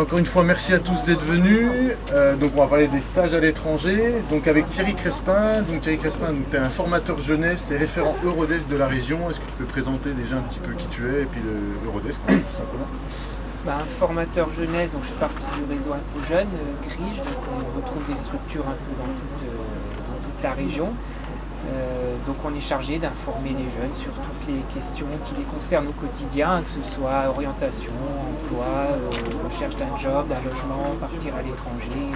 Encore une fois, merci à tous d'être venus. Donc on va parler des stages à l'étranger. Donc avec Thierry Crespin. Donc Thierry Crespin, tu es un formateur jeunesse et référent Eurodesk de la région. Est-ce que tu peux présenter déjà un petit peu qui tu es et puis le Eurodesk tout simplement? Un formateur jeunesse, donc je fais partie du réseau Info Jeunes, CRIJ, donc on retrouve des structures un peu dans toute la région. Donc on est chargé d'informer les jeunes sur toutes les questions qui les concernent au quotidien, que ce soit orientation, emploi, recherche d'un job, d'un logement, partir à l'étranger.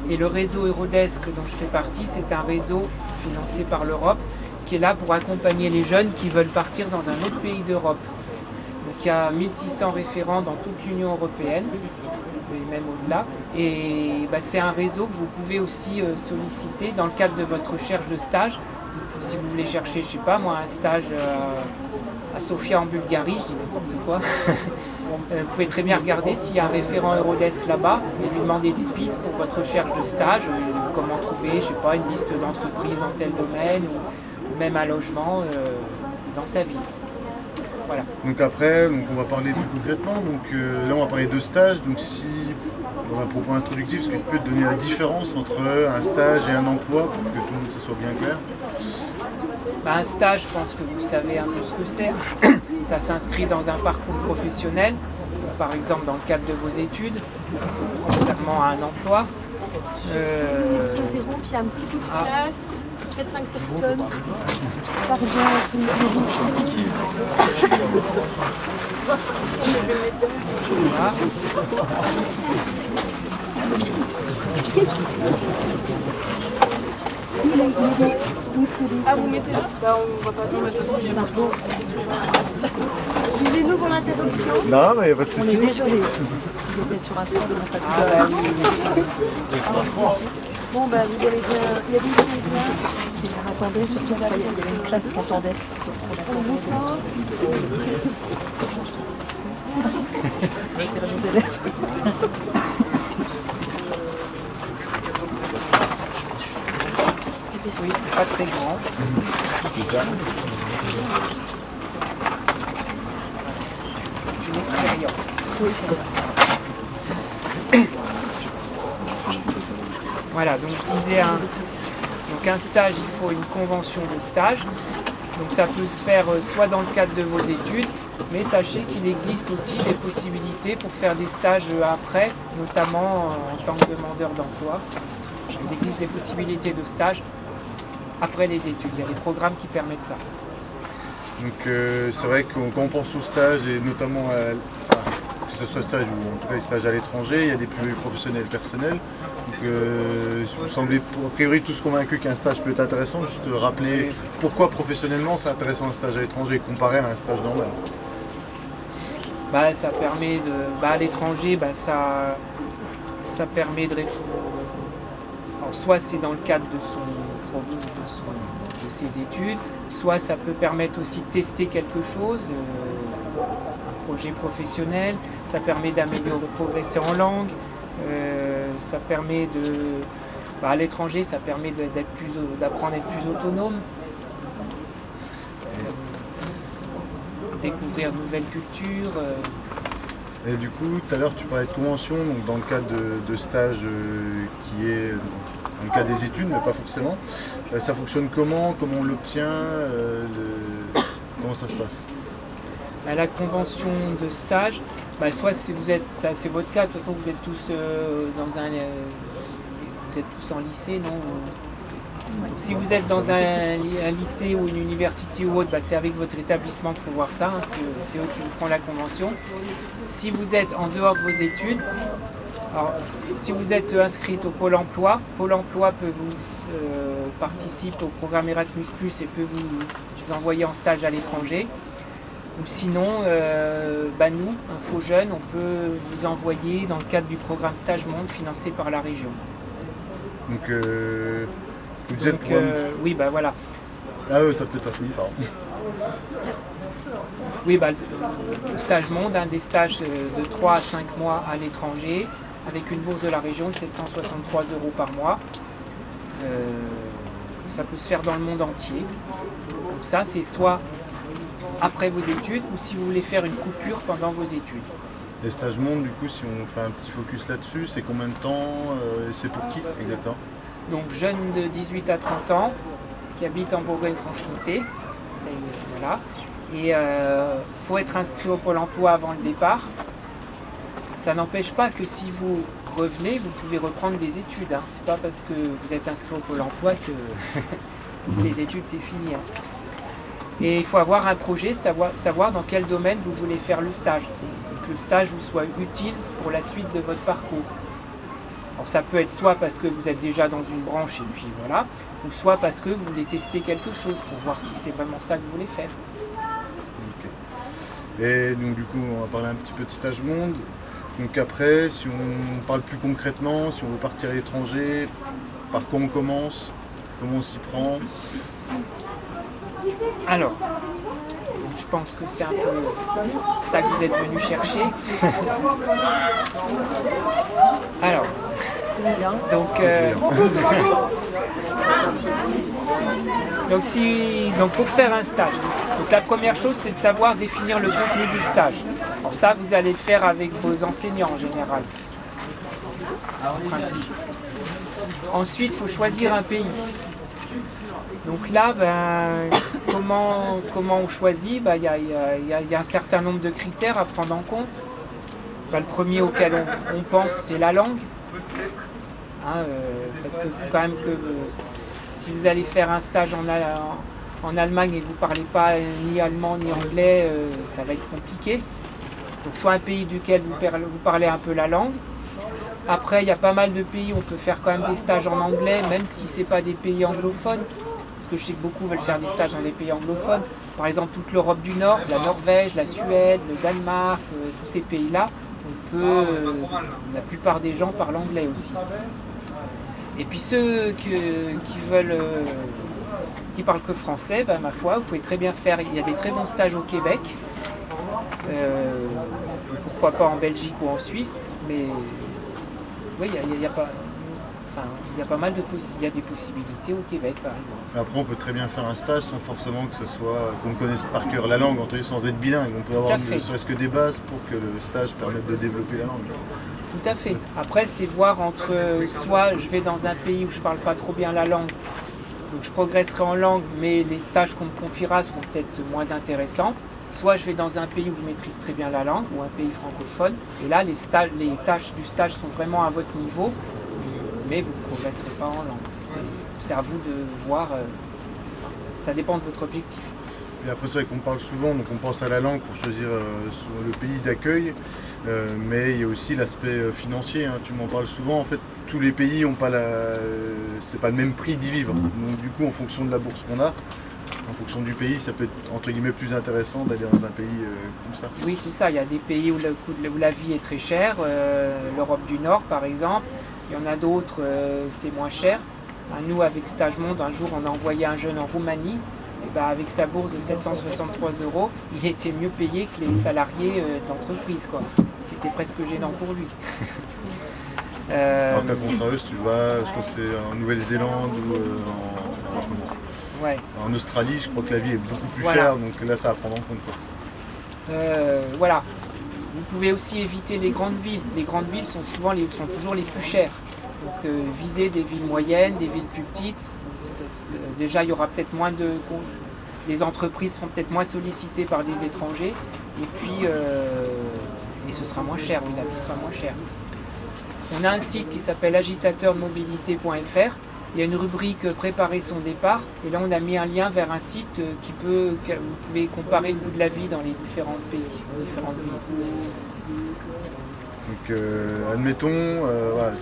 Et le réseau Eurodesk dont je fais partie, c'est un réseau financé par l'Europe qui est là pour accompagner les jeunes qui veulent partir dans un autre pays d'Europe. Donc il y a 1600 référents dans toute l'Union européenne, et même au-delà. Et c'est un réseau que vous pouvez aussi solliciter dans le cadre de votre recherche de stage. Donc, si vous voulez chercher, je sais pas moi, un stage à Sofia en Bulgarie, je dis n'importe quoi. Vous pouvez très bien regarder s'il y a un référent Eurodesk là-bas et lui demander des pistes pour votre recherche de stage, comment trouver, je sais pas, une liste d'entreprises dans tel domaine ou même un logement dans sa ville. Voilà. Donc après, on va parler plus concrètement. Donc là, on va parler de stage. Donc si, dans un propos introductif, est-ce que tu peux te donner la différence entre un stage et un emploi pour que tout le monde ça soit bien clair? Un stage, je pense que vous savez un peu ce que c'est. Ça s'inscrit dans un parcours professionnel, par exemple dans le cadre de vos études, contrairement à un emploi. Je vous interromps, il y a un petit coup de classe. Près de 5 personnes. Pardon, Voilà. Ah, vous mettez là? On va pas tout mettre aussi. Excusez-nous pour l'interruption. Non, mais il n'y a pas de souci. On est désolé. Ils étaient sur un stand, on n'a pas pu Bon, vous allez bien. Il y a des choses là. Attendez, surtout là, il y avait une classe qui attendait. Les élèves. Oui, c'est pas très grand. C'est ça. C'est une expérience. Voilà, donc je disais, un stage, il faut une convention de stage. Donc ça peut se faire soit dans le cadre de vos études, mais sachez qu'il existe aussi des possibilités pour faire des stages après, notamment en tant que demandeur d'emploi. Il existe des possibilités de stage après les études. Il y a des programmes qui permettent ça. Donc c'est vrai que quand on pense au stage, et notamment que ce soit stage ou en tout cas des stages à l'étranger, il y a des plus professionnels personnels. Donc vous semblez a priori tous convaincus qu'un stage peut être intéressant. Juste rappeler pourquoi professionnellement c'est intéressant un stage à l'étranger comparé à un stage normal. Ça permet de. À l'étranger, ça permet de Alors, soit c'est dans le cadre de ses études, soit ça peut permettre aussi de tester quelque chose, un projet professionnel, ça permet d'améliorer, de progresser en langue, ça permet à l'étranger, ça permet d'apprendre à être plus autonome, découvrir de nouvelles cultures. Et du coup, tout à l'heure tu parlais de convention, donc dans le cadre de stage qui est dans le cadre des études, mais pas forcément. Ça fonctionne comment on l'obtient comment ça se passe? La convention de stage, soit si vous êtes, ça c'est votre cas, de toute façon vous êtes tous vous êtes tous en lycée, non? Si vous êtes dans un lycée ou une université ou autre, c'est avec votre établissement qu'il faut voir ça, c'est eux qui vous font la convention. Si vous êtes en dehors de vos études, alors, si vous êtes inscrite au Pôle emploi peut vous participer au programme Erasmus+, et peut vous envoyer en stage à l'étranger. Ou sinon, nous, Info Jeunes, on peut vous envoyer dans le cadre du programme Stage Monde financé par la région. Donc, vous disiez le programme... oui, voilà. Ah oui, t'as peut-être pas fini, pardon. Oui, le Stage Monde, des stages de 3 à 5 mois à l'étranger, avec une bourse de la région de 763 € par mois. Ça peut se faire dans le monde entier. Donc ça, c'est soit après vos études ou si vous voulez faire une coupure pendant vos études. Les stages monde, du coup, si on fait un petit focus là-dessus, c'est combien de temps et c'est pour qui exactement? Donc jeunes de 18 à 30 ans qui habitent en Bourgogne-Franche-Comté. Voilà. Et faut être inscrit au Pôle emploi avant le départ. Ça n'empêche pas que si vous revenez, vous pouvez reprendre des études. Hein. C'est pas parce que vous êtes inscrit au Pôle emploi que les études c'est fini. Hein. Et il faut avoir un projet, savoir dans quel domaine vous voulez faire le stage. Que le stage vous soit utile pour la suite de votre parcours. Alors, ça peut être soit parce que vous êtes déjà dans une branche et puis voilà, ou soit parce que vous voulez tester quelque chose pour voir si c'est vraiment ça que vous voulez faire. Okay. Et donc du coup, on va parler un petit peu de stage monde. Donc après, si on parle plus concrètement, si on veut partir à l'étranger, par quoi on commence, comment on s'y prend? Alors, je pense que c'est un peu ça que vous êtes venu chercher. Alors, donc pour faire un stage, donc la première chose c'est de savoir définir le contenu du stage. Alors ça vous allez le faire avec vos enseignants en général, en principe. Ensuite il faut choisir un pays. Donc là, comment on choisit? Il y a un certain nombre de critères à prendre en compte. Le premier auquel on pense, c'est la langue. Hein, parce qu'il faut quand même que si vous allez faire un stage en Allemagne et que vous ne parlez pas ni allemand ni anglais, ça va être compliqué. Donc soit un pays duquel vous parlez un peu la langue. Après, il y a pas mal de pays où on peut faire quand même des stages en anglais, même si ce n'est pas des pays anglophones. Parce que je sais que beaucoup veulent faire des stages dans des pays anglophones. Par exemple, toute l'Europe du Nord, la Norvège, la Suède, le Danemark, tous ces pays-là, la plupart des gens parlent anglais aussi. Et puis ceux qui parlent que français, ma foi, vous pouvez très bien faire. Il y a des très bons stages au Québec. Pourquoi pas en Belgique ou en Suisse, mais oui, il y a pas mal de il y a des possibilités au Québec par exemple. Après on peut très bien faire un stage sans forcément que ce soit qu'on connaisse par cœur la langue, sans être bilingue. On peut avoir ne serait-ce que des bases pour que le stage permette de développer la langue. Tout à fait. Après c'est voir entre soit je vais dans un pays où je parle pas trop bien la langue, donc je progresserai en langue, mais les tâches qu'on me confiera seront peut-être moins intéressantes. Soit je vais dans un pays où je maîtrise très bien la langue, ou un pays francophone, et là les tâches du stage sont vraiment à votre niveau, mais vous ne progresserez pas en langue. C'est à vous de voir, ça dépend de votre objectif. Et après c'est vrai qu'on parle souvent, donc on pense à la langue pour choisir le pays d'accueil, mais il y a aussi l'aspect financier, hein. Tu m'en parles souvent, en fait tous les pays n'ont pas c'est pas le même prix d'y vivre, donc du coup en fonction de la bourse qu'on a, en fonction du pays, ça peut être entre guillemets plus intéressant d'aller dans un pays comme ça. Oui, c'est ça. Il y a des pays où la vie est très chère, l'Europe du Nord par exemple. Il y en a d'autres, c'est moins cher. Nous, avec Stage Monde, un jour, on a envoyé un jeune en Roumanie. Et avec sa bourse de 763 €, il était mieux payé que les salariés d'entreprise, quoi. C'était presque gênant pour lui. Alors qu'à contraire, si tu vas, je crois que c'est en Nouvelle-Zélande ou en Australie, je crois que la vie est beaucoup plus chère, donc là ça à prendre en compte, quoi. Voilà. Vous pouvez aussi éviter les grandes villes. Les grandes villes sont toujours les plus chères. Donc visez des villes moyennes, des villes plus petites. Déjà il y aura peut-être moins de... Les entreprises seront peut-être moins sollicitées par des étrangers. Et puis et ce sera moins cher, oui, la vie sera moins chère. On a un site qui s'appelle agitateurmobilité.fr. Il y a une rubrique préparer son départ et là on a mis un lien vers un site vous pouvez comparer le coût de la vie dans les différents pays, différentes villes. Donc admettons, voilà,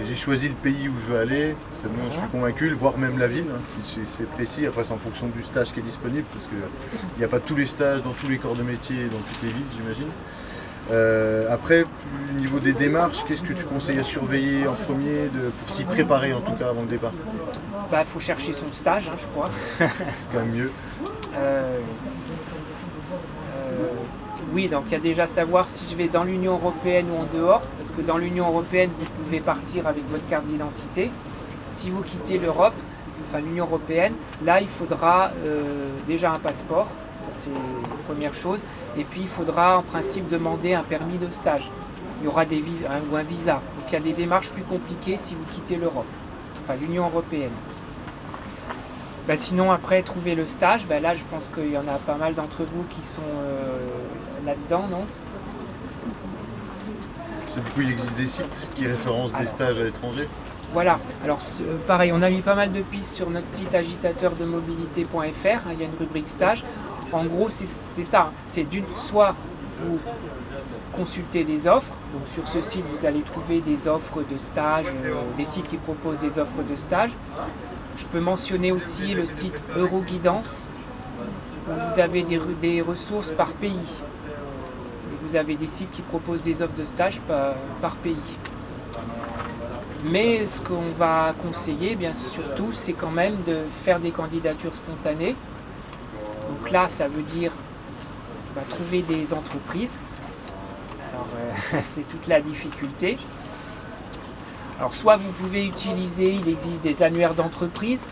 j'ai choisi le pays où je veux aller, c'est bon, je suis convaincu, voire même la ville, hein, si c'est précis, après c'est en fonction du stage qui est disponible, parce qu'il n'y a pas tous les stages dans tous les corps de métier et dans toutes les villes j'imagine. Après, au niveau des démarches, qu'est-ce que tu conseilles à surveiller en premier pour s'y préparer en tout cas avant le départ? Faut chercher son stage, hein, je crois. C'est quand même mieux. Oui, donc il y a déjà savoir si je vais dans l'Union Européenne ou en dehors, parce que dans l'Union Européenne, vous pouvez partir avec votre carte d'identité. Si vous quittez l'Europe, enfin l'Union Européenne, là il faudra déjà un passeport. C'est la première chose. Et puis il faudra en principe demander un permis de stage. Il y aura des visas, ou un visa. Donc il y a des démarches plus compliquées si vous quittez l'Europe, enfin l'Union européenne. Sinon après trouver le stage, là je pense qu'il y en a pas mal d'entre vous qui sont là-dedans, non? Du coup, il existe des sites qui référencent des stages à l'étranger? Voilà, alors pareil, on a mis pas mal de pistes sur notre site agitateurdemobilité.fr, il y a une rubrique stage. En gros, c'est ça, c'est soit vous consultez des offres, donc sur ce site vous allez trouver des offres de stage, des sites qui proposent des offres de stage. Je peux mentionner aussi le site Euroguidance, où vous avez des ressources par pays. Et vous avez des sites qui proposent des offres de stage par pays. Mais ce qu'on va conseiller, bien surtout, c'est quand même de faire des candidatures spontanées. Donc là, ça veut dire trouver des entreprises. Alors, c'est toute la difficulté. Alors, soit vous pouvez utiliser, il existe des annuaires d'entreprise.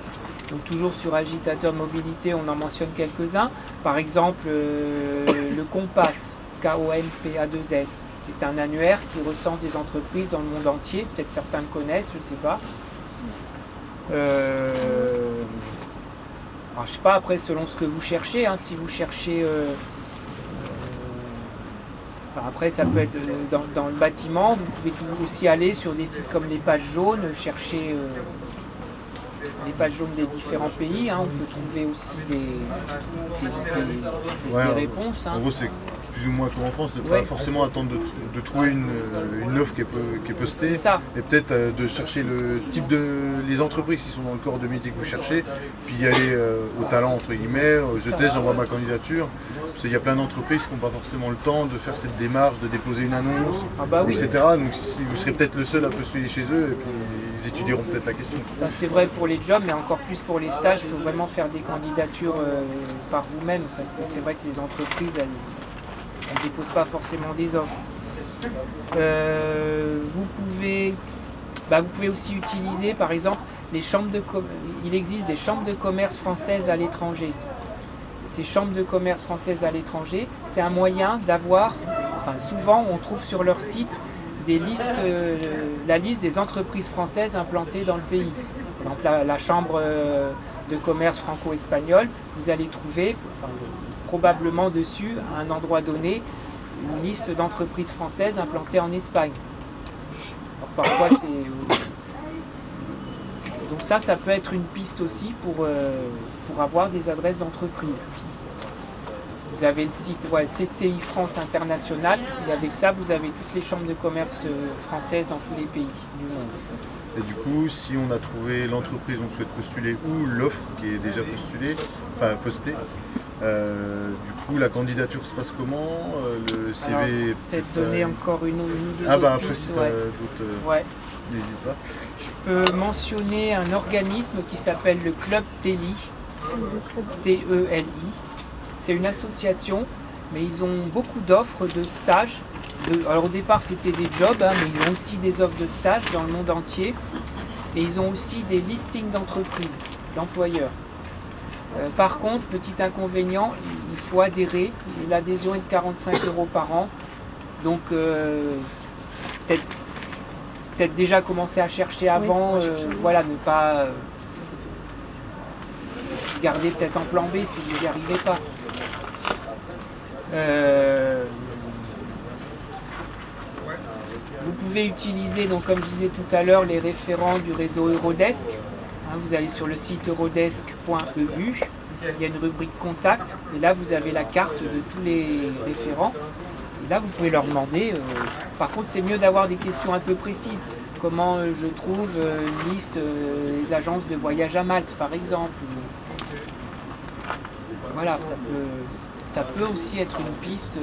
Donc toujours sur Agitateur Mobilité, on en mentionne quelques-uns. Par exemple, le Compass, KOMPA2S. C'est un annuaire qui recense des entreprises dans le monde entier. Peut-être certains le connaissent, je ne sais pas. Alors, je ne sais pas, après, selon ce que vous cherchez. Si vous cherchez... après, ça peut être dans le bâtiment. Vous pouvez aussi aller sur des sites comme les pages jaunes, chercher les pages jaunes des différents pays. On peut trouver aussi des réponses. En gros, c'est plus ou moins comme en France, de ne pas forcément attendre de trouver une offre qui est postée. Et peut-être de chercher le type les entreprises qui sont dans le corps de métier que vous cherchez, puis y aller au talent, entre guillemets, je teste, j'envoie ma candidature. Parce qu'il y a plein d'entreprises qui n'ont pas forcément le temps de faire cette démarche, de déposer une annonce, etc. Donc vous serez peut-être le seul à postuler chez eux, et puis ils étudieront peut-être la question. Ça c'est vrai pour les jobs, mais encore plus pour les stages, il faut vraiment faire des candidatures par vous-même, parce que c'est vrai que les entreprises, elles ne déposent pas forcément des offres. Vous pouvez aussi utiliser, par exemple, les chambres de commerce. Il existe des chambres de commerce françaises à l'étranger. Ces chambres de commerce françaises à l'étranger, c'est un moyen d'avoir, souvent on trouve sur leur site des listes, la liste des entreprises françaises implantées dans le pays. Par exemple, la chambre de commerce franco-espagnole, vous allez trouver, probablement dessus, à un endroit donné, une liste d'entreprises françaises implantées en Espagne. Alors, parfois, donc ça peut être une piste aussi pour avoir des adresses d'entreprise. Vous avez le site CCI France International, et avec ça, vous avez toutes les chambres de commerce françaises dans tous les pays du monde. Et du coup, si on a trouvé l'entreprise on souhaite postuler ou l'offre qui est déjà postée, du coup, la candidature se passe comment? Le CV. Alors, peut-être donner encore une ou deux autres pistes. N'hésite pas. Je peux mentionner un organisme qui s'appelle le Club TELI, T-E-L-I. C'est une association, mais ils ont beaucoup d'offres de stages. Alors au départ c'était des jobs, mais ils ont aussi des offres de stages dans le monde entier. Et ils ont aussi des listings d'entreprises, d'employeurs. Par contre, petit inconvénient, il faut adhérer. L'adhésion est de 45 € par an. Donc peut-être déjà commencer à chercher avant, ne pas garder peut-être en plan B si vous n'y arrivez pas. Vous pouvez utiliser, donc, comme je disais tout à l'heure, les référents du réseau Eurodesk. Vous allez sur le site eurodesk.eu, il y a une rubrique contact, et là vous avez la carte de tous les référents. Et là vous pouvez leur demander, par contre c'est mieux d'avoir des questions un peu précises. Comment je trouve une liste des agences de voyage à Malte par exemple. Voilà, ça peut aussi être une piste.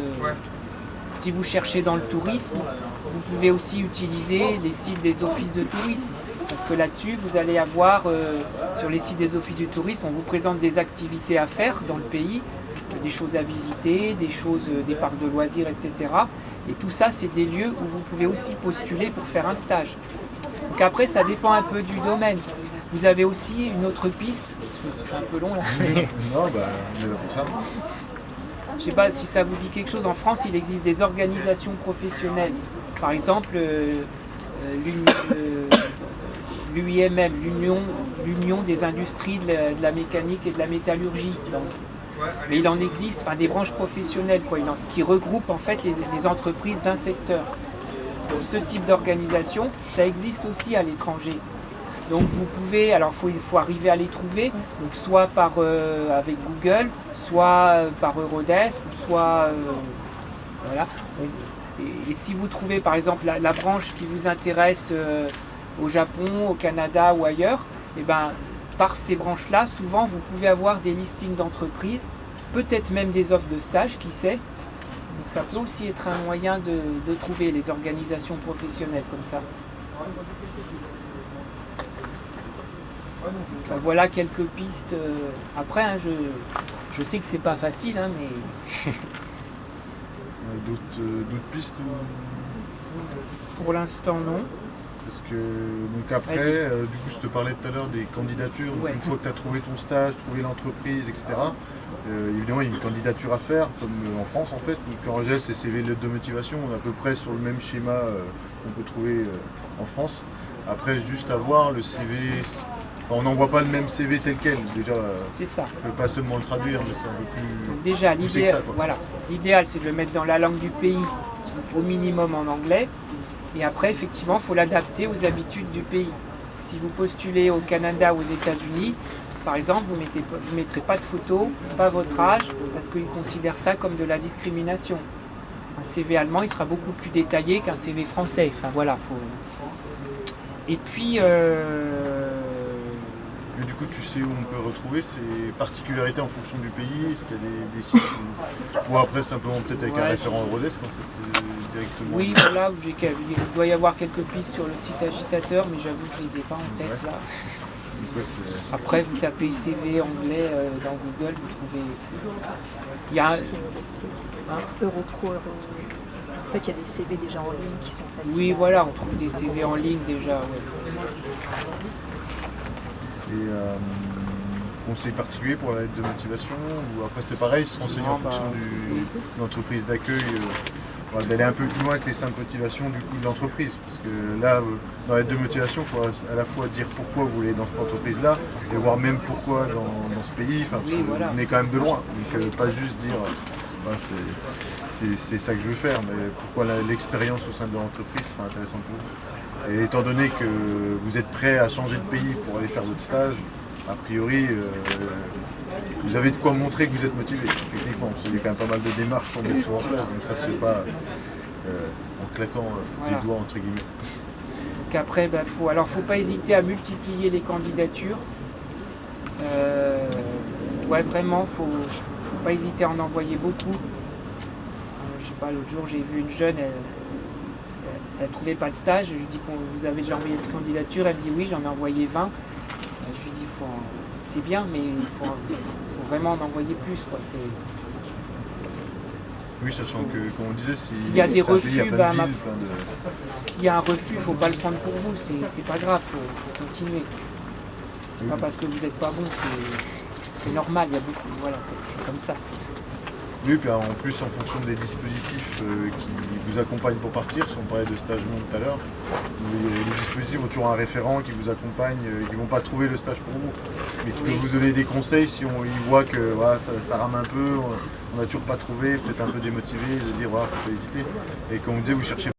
Si vous cherchez dans le tourisme, vous pouvez aussi utiliser les sites des offices de tourisme. Parce que là-dessus, vous allez avoir, sur les sites des offices du tourisme, on vous présente des activités à faire dans le pays, des choses à visiter, des parcs de loisirs, etc. Et tout ça, c'est des lieux où vous pouvez aussi postuler pour faire un stage. Donc après, ça dépend un peu du domaine. Vous avez aussi une autre piste, je suis un peu long là, mais... Non, on est là pour ça. je ne sais pas si ça vous dit quelque chose, en France, il existe des organisations professionnelles. Par exemple, l'UIMM, l'Union des industries de la mécanique et de la métallurgie. Mais il en existe des branches professionnelles qui regroupent en fait les entreprises d'un secteur. Donc, ce type d'organisation, ça existe aussi à l'étranger. Donc vous pouvez, alors il faut arriver à les trouver, donc soit avec Google, soit par Eurodesk, ou soit voilà. Et si vous trouvez par exemple la branche qui vous intéresse au Japon, au Canada ou ailleurs, et ben par ces branches-là, souvent vous pouvez avoir des listings d'entreprises, peut-être même des offres de stage, qui sait. Donc ça peut aussi être un moyen de trouver les organisations professionnelles comme ça. Donc, voilà quelques pistes. Après, je sais que c'est pas facile, mais... D'autres pistes Pour l'instant, non. Parce que, donc après, du coup, je te parlais tout à l'heure des candidatures. Donc, une fois que tu as trouvé ton stage, trouvé l'entreprise, etc., évidemment, il y a une candidature à faire, comme en France en fait. Donc en régel, c'est CV, lettre de motivation, on est à peu près sur le même schéma qu'on peut trouver en France. Après, juste à voir le CV, on n'envoie pas le même CV tel quel. Déjà, c'est ça. On ne peut pas seulement le traduire, mais c'est un peu plus. Donc déjà, l'idéal, c'est de le mettre dans la langue du pays, au minimum en anglais. Et après, effectivement, il faut l'adapter aux habitudes du pays. Si vous postulez au Canada ou aux États-Unis, par exemple, vous ne mettrez pas de photo, pas votre âge, parce qu'ils considèrent ça comme de la discrimination. Un CV allemand, il sera beaucoup plus détaillé qu'un CV français. Enfin voilà, Et puis... Mais du coup, tu sais où on peut retrouver ces particularités en fonction du pays? Est-ce qu'il y a des sites ou après simplement peut-être avec un référent Eurodesk directement? Oui, voilà, il doit y avoir quelques pistes sur le site Agitateur, mais j'avoue que je ne les ai pas en tête là. Après, vous tapez CV anglais dans Google, vous trouvez... Il y a Europro. En fait, il y a des CV déjà en ligne qui sont faciles. Oui, voilà, on trouve des CV en ligne déjà. Et conseil particulier pour la lettre de motivation, ou après c'est pareil, se renseigner en fonction de l'entreprise d'accueil, d'aller un peu plus loin que les simples motivations du coup de l'entreprise. Parce que là, dans la lettre de motivation, il faut à la fois dire pourquoi vous voulez dans cette entreprise-là, et voir même pourquoi dans ce pays. Enfin, vous venez quand même de loin. Donc pas juste dire c'est ça que je veux faire, mais pourquoi l'expérience au sein de l'entreprise sera intéressante pour vous. Et étant donné que vous êtes prêt à changer de pays pour aller faire votre stage, a priori, vous avez de quoi montrer que vous êtes motivé, techniquement. Parce qu'il y a quand même pas mal de démarches pour mettre tout en place, donc ça ne se fait pas en claquant des doigts, entre guillemets. Donc après, faut pas hésiter à multiplier les candidatures. Vraiment, faut pas hésiter à en envoyer beaucoup. Je sais pas, l'autre jour, j'ai vu une jeune, elle trouvait pas de stage, je lui dis vous avez déjà envoyé de candidature, elle me dit oui, j'en ai envoyé 20. Je lui dis c'est bien, mais il faut vraiment en envoyer plus, quoi. Oui, sachant que, comme on disait, s'il y a des refus, s'il y a un refus, il ne faut pas le prendre pour vous, c'est pas grave, il faut continuer. C'est pas parce que vous n'êtes pas bon, c'est normal, il y a beaucoup, voilà, c'est comme ça. Oui, puis en plus en fonction des dispositifs qui vous accompagnent pour partir, si on parlait de stage monde tout à l'heure, les dispositifs ont toujours un référent qui vous accompagne, qui ne vont pas trouver le stage pour vous, mais qui peut vous donner des conseils si ils voient que ça rame un peu, on n'a toujours pas trouvé, peut-être un peu démotivé, de dire faut pas hésiter. Et comme on disait, vous cherchez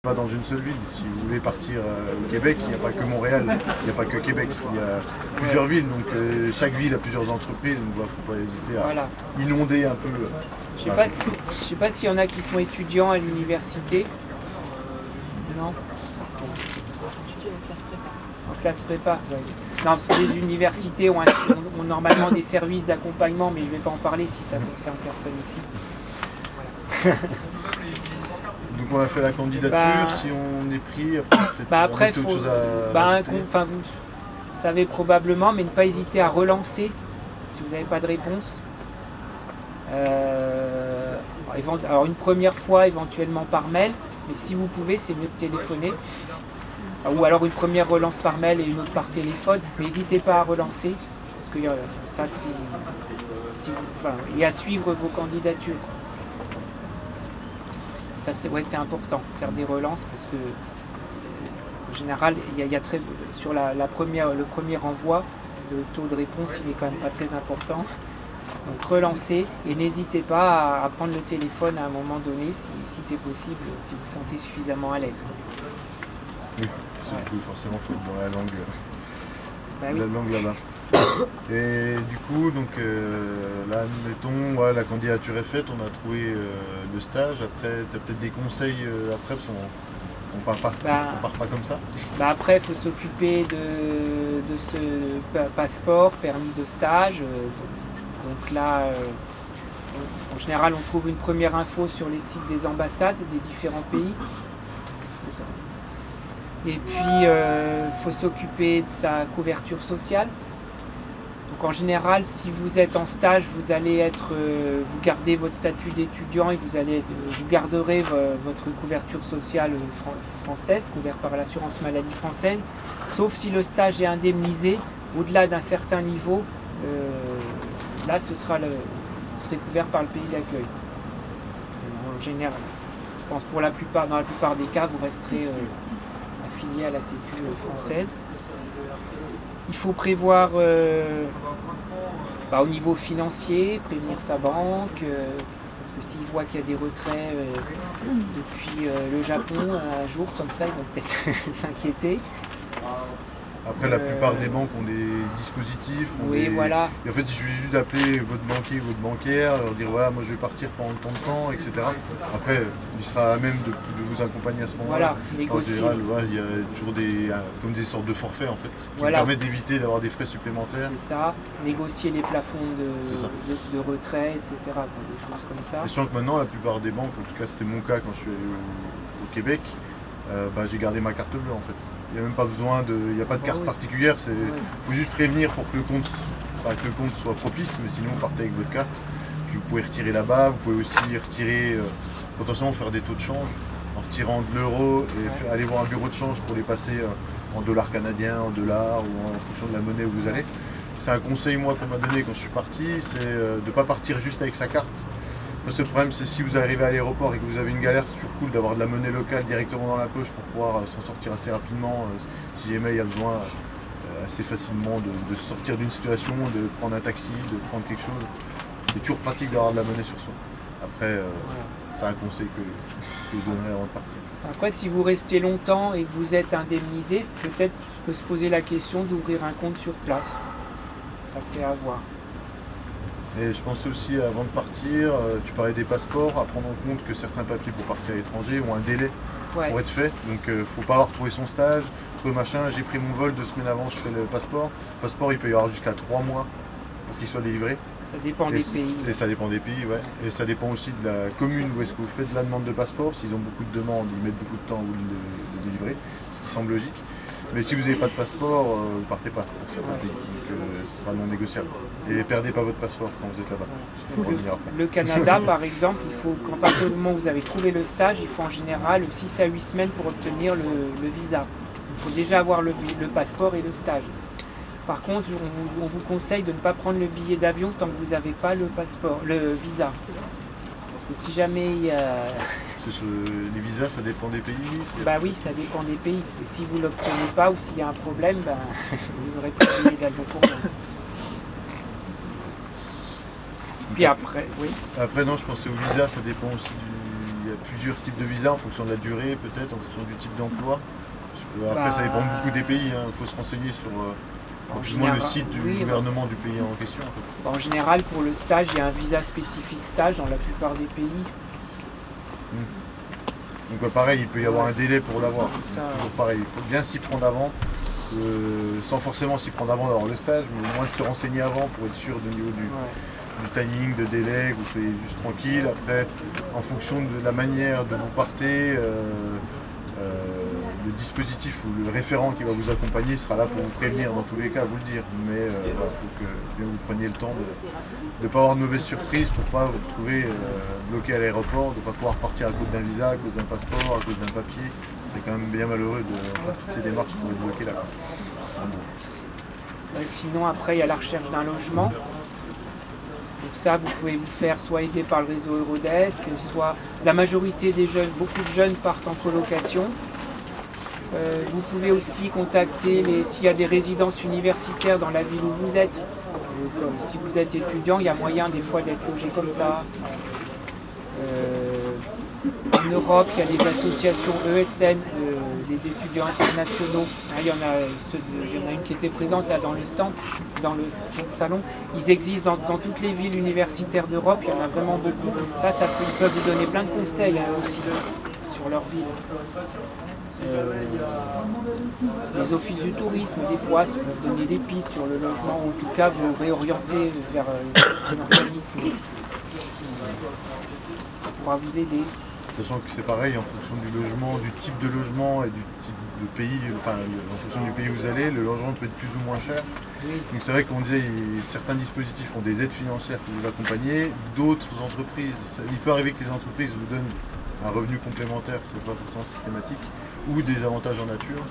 pas dans une seule ville. Si vous voulez partir au Québec, il n'y a pas que Montréal, il n'y a pas que Québec, il y a plusieurs villes, donc chaque ville a plusieurs entreprises, donc il ne faut pas hésiter à inonder un peu. Je sais pas s'il y en a qui sont étudiants à l'université. Non. En classe prépa. Ouais. Non, parce que les universités ont normalement des services d'accompagnement, mais je ne vais pas en parler si ça concerne personne ici. Voilà. Donc on a fait la candidature, si on est pris, après faut, autre chose à vous savez probablement, mais ne pas hésiter à relancer si vous n'avez pas de réponse. Alors une première fois éventuellement par mail, mais si vous pouvez, c'est mieux de téléphoner. Ou alors une première relance par mail et une autre par téléphone, mais n'hésitez pas à relancer, parce que ça, et à suivre vos candidatures. Ça, c'est important, faire des relances, parce que en général, sur le premier envoi, le taux de réponse il est quand même pas très important. Donc relancez et n'hésitez pas à prendre le téléphone à un moment donné si c'est possible, si vous vous sentez suffisamment à l'aise. Oui, c'est du coup forcément faut être dans la langue, Oui. la langue là-bas. Et du coup, donc là, admettons, la candidature est faite, on a trouvé le stage. Après, tu as peut-être des conseils après, parce qu'on part pas comme ça. Après, il faut s'occuper de ce passeport, permis de stage. Donc là, en général, on trouve une première info sur les sites des ambassades des différents pays. Et puis, il faut s'occuper de sa couverture sociale. Donc en général, si vous êtes en stage, vous gardez votre statut d'étudiant et vous garderez votre couverture sociale française, couverte par l'assurance maladie française, sauf si le stage est indemnisé au-delà d'un certain niveau. Là, vous serez couvert par le pays d'accueil. En général, je pense dans la plupart des cas, vous resterez affilié à la Sécu française. Il faut prévoir au niveau financier, prévenir sa banque, parce que s'ils voient qu'il y a des retraits depuis le Japon un jour comme ça, ils vont peut-être s'inquiéter. Après, la plupart des banques ont des dispositifs. Voilà. Et en fait, il suffit juste d'appeler votre banquier ou votre banquière, leur dire voilà, moi je vais partir pendant tant de temps, etc. Après, il sera à même de vous accompagner à ce moment-là. Négocier. En général, il y a toujours comme des sortes de forfaits en fait, qui permettent d'éviter d'avoir des frais supplémentaires. C'est ça, négocier les plafonds de retrait, etc. Des choses comme ça. Et je sens que maintenant, la plupart des banques, en tout cas c'était mon cas quand je suis allé au Québec, j'ai gardé ma carte bleue en fait. Il n'y a même pas besoin il n'y a pas de carte particulière, il faut juste prévenir pour que le compte soit propice, mais sinon partez avec votre carte, puis vous pouvez retirer là-bas, vous pouvez aussi retirer, potentiellement faire des taux de change, en retirant de l'euro et aller voir un bureau de change pour les passer en dollars canadiens, en dollars ou en fonction de la monnaie où vous allez. C'est un conseil moi qu'on m'a donné quand je suis parti, c'est de ne pas partir juste avec sa carte. Parce que le problème, c'est si vous arrivez à l'aéroport et que vous avez une galère, c'est toujours cool d'avoir de la monnaie locale directement dans la poche pour pouvoir s'en sortir assez rapidement. Si jamais il y a besoin assez facilement de sortir d'une situation, de prendre un taxi, de prendre quelque chose. C'est toujours pratique d'avoir de la monnaie sur soi. Après, c'est un conseil que je donnerais avant de partir. Après, si vous restez longtemps et que vous êtes indemnisé, peut-être peut se poser la question d'ouvrir un compte sur place. Ça, c'est à voir. Et je pensais aussi, avant de partir, tu parlais des passeports, à prendre en compte que certains papiers pour partir à l'étranger ont un délai pour être fait. Donc il ne faut pas avoir trouvé son stage, trouvé machin. J'ai pris mon vol 2 semaines avant, je fais le passeport. Le passeport, il peut y avoir jusqu'à 3 mois pour qu'il soit délivré. Ça dépend des pays. Et ça dépend des pays, ouais. Et ça dépend aussi de la commune où est-ce que vous faites la demande de passeport. S'ils ont beaucoup de demandes, ils mettent beaucoup de temps à vous le délivrer, ce qui semble logique. Mais si vous n'avez pas de passeport, vous ne partez pas pour certains pays. Donc ce sera non négociable. Et perdez pas votre passeport quand vous êtes là-bas. Le Canada, par exemple, qu'à partir du moment où vous avez trouvé le stage, il faut en général 6 à 8 semaines pour obtenir le visa. Il faut déjà avoir le passeport et le stage. Par contre, on vous conseille de ne pas prendre le billet d'avion tant que vous n'avez pas le visa. Parce que si jamais il y a... Les visas, ça dépend des pays. Oui, ça dépend des pays. Et si vous ne l'obtenez pas ou s'il y a un problème, vous aurez pas de billet d'avion pour vous. Puis après, oui. Après, non, je pensais au visa, ça dépend aussi il y a plusieurs types de visas en fonction de la durée, peut-être, en fonction du type d'emploi. Après, ça dépend beaucoup des pays. Il faut se renseigner sur le site du gouvernement du pays en question. En fait. En général, pour le stage, il y a un visa spécifique stage dans la plupart des pays. Donc pareil, il peut y avoir un délai pour l'avoir. Toujours pareil, il faut bien s'y prendre avant, sans forcément s'y prendre avant d'avoir le stage, mais au moins de se renseigner avant pour être sûr du niveau du timing, de délai, que vous soyez juste tranquille. Après, en fonction de la manière dont vous partez, le dispositif ou le référent qui va vous accompagner sera là pour vous prévenir dans tous les cas, vous le dire. Mais il faut que bien vous preniez le temps de ne pas avoir de mauvaises surprises pour ne pas vous retrouver bloqué à l'aéroport, de ne pas pouvoir partir à cause d'un visa, à cause d'un passeport, à cause d'un papier. C'est quand même bien malheureux de faire toutes ces démarches pour être bloqué là. Sinon, après, il y a la recherche d'un logement. Donc ça, vous pouvez vous faire soit aider par le réseau Eurodesk, soit la majorité des jeunes, beaucoup de jeunes partent en colocation. Vous pouvez aussi contacter s'il y a des résidences universitaires dans la ville où vous êtes. Donc, si vous êtes étudiant, il y a moyen des fois d'être logé comme ça. En Europe, il y a des associations ESN, les étudiants internationaux. Il y en a une qui était présente là dans le stand, dans le salon. Ils existent dans toutes les villes universitaires d'Europe, il y en a vraiment beaucoup. Ils peuvent vous donner plein de conseils aussi sur leur ville. Les offices du tourisme, des fois, peuvent donner des pistes sur le logement, ou en tout cas vous réorienter vers un organisme qui pourra vous aider. Sachant que c'est pareil en fonction du logement, du type de logement et du type de pays, enfin en fonction du pays où vous allez, le logement peut être plus ou moins cher. Donc c'est vrai qu'on disait certains dispositifs ont des aides financières pour vous accompagner, d'autres entreprises, il peut arriver que les entreprises vous donnent un revenu complémentaire, c'est pas forcément systématique, ou des avantages en nature.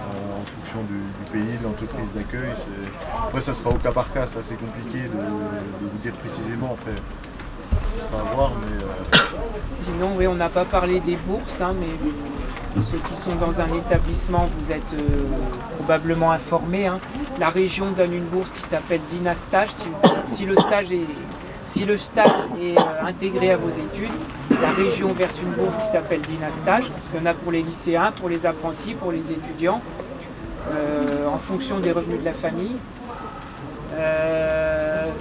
En fonction du pays, de l'entreprise d'accueil. Après ça sera au cas par cas, c'est assez compliqué de vous dire précisément après. Ça sera à voir, mais... Sinon, oui, on n'a pas parlé des bourses, mais ceux qui sont dans un établissement, vous êtes probablement informés. La région donne une bourse qui s'appelle Dynastage. Si le stage est intégré à vos études, la région verse une bourse qui s'appelle Dynastage. Il y en a pour les lycéens, pour les apprentis, pour les étudiants, en fonction des revenus de la famille.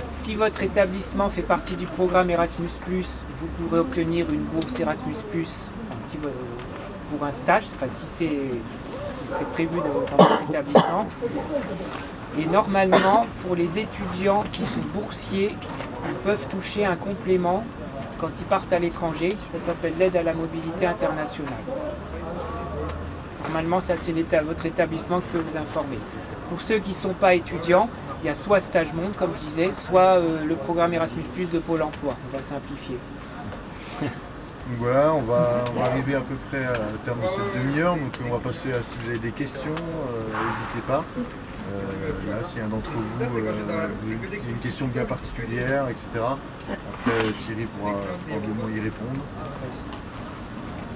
Si votre établissement fait partie du programme Erasmus+, vous pourrez obtenir une bourse Erasmus+, pour un stage, si c'est prévu dans votre établissement. Et normalement, pour les étudiants qui sont boursiers, ils peuvent toucher un complément quand ils partent à l'étranger. Ça s'appelle l'aide à la mobilité internationale. Normalement, ça c'est votre établissement qui peut vous informer. Pour ceux qui ne sont pas étudiants, il y a soit Stage Monde, comme je disais, soit le programme Erasmus+, de Pôle emploi. On va simplifier. Donc voilà, on va arriver à peu près à terme de cette demi-heure. Donc on va passer à si vous avez des questions, n'hésitez pas. Là, s'il y a un d'entre vous qui a une question bien particulière, etc. Après, Thierry pourra probablement y répondre.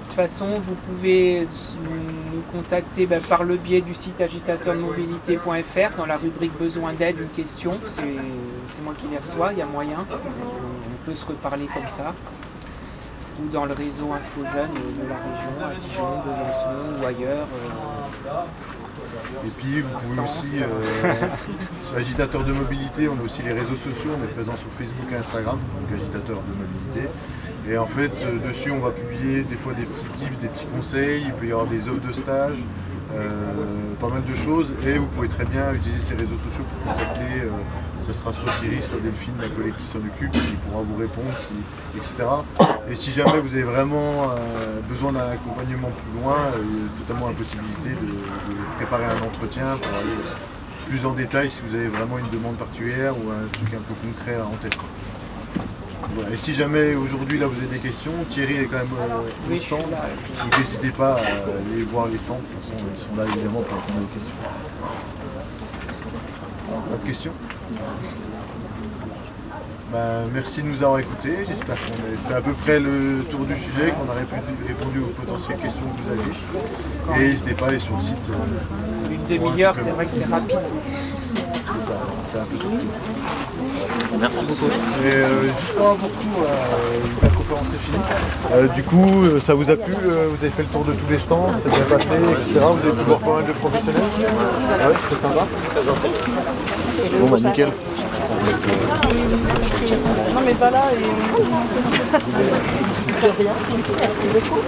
De toute façon, vous pouvez nous contacter par le biais du site agitateurmobilité.fr dans la rubrique besoin d'aide, une question. C'est moi qui les reçois, il y a moyen. On peut se reparler comme ça. Ou dans le réseau Info Jeunes de la région, à Dijon, Besançon ou ailleurs. Et puis vous pouvez aussi, sur Agitateur de mobilité, on a aussi les réseaux sociaux, on est présent sur Facebook et Instagram, donc Agitateur de mobilité. Et en fait, dessus on va publier des fois des petits tips, des petits conseils, il peut y avoir des offres de stage, pas mal de choses. Et vous pouvez très bien utiliser ces réseaux sociaux pour contacter, ce sera soit Thierry, soit Delphine, la collègue qui s'en occupe, qui pourra vous répondre, etc. Et si jamais vous avez vraiment besoin d'un accompagnement plus loin, il y a totalement la possibilité de préparer un entretien pour aller plus en détail si vous avez vraiment une demande particulière ou un truc un peu concret en tête. Voilà. Et si jamais aujourd'hui là vous avez des questions, Thierry est quand même au stand, donc n'hésitez pas à aller voir les stands, de toute façon ils sont là évidemment pour répondre aux questions. Pas de questions? Merci de nous avoir écoutés, j'espère qu'on a fait à peu près le tour du sujet, qu'on a répondu aux potentielles questions que vous avez. Et n'hésitez pas à aller sur le site. Une demi-heure, c'est vrai que c'est rapide. C'est ça, c'était un peu tout. Merci beaucoup. Et juste pour avoir tout, la conférence est finie. Du coup, ça vous a plu, vous avez fait le tour de tous les stands, c'est bien passé, etc. Vous avez pu voir pas mal de professionnels. Ah ouais, c'est sympa. Bon bah nickel. Non mais pas là et... De rien, merci beaucoup.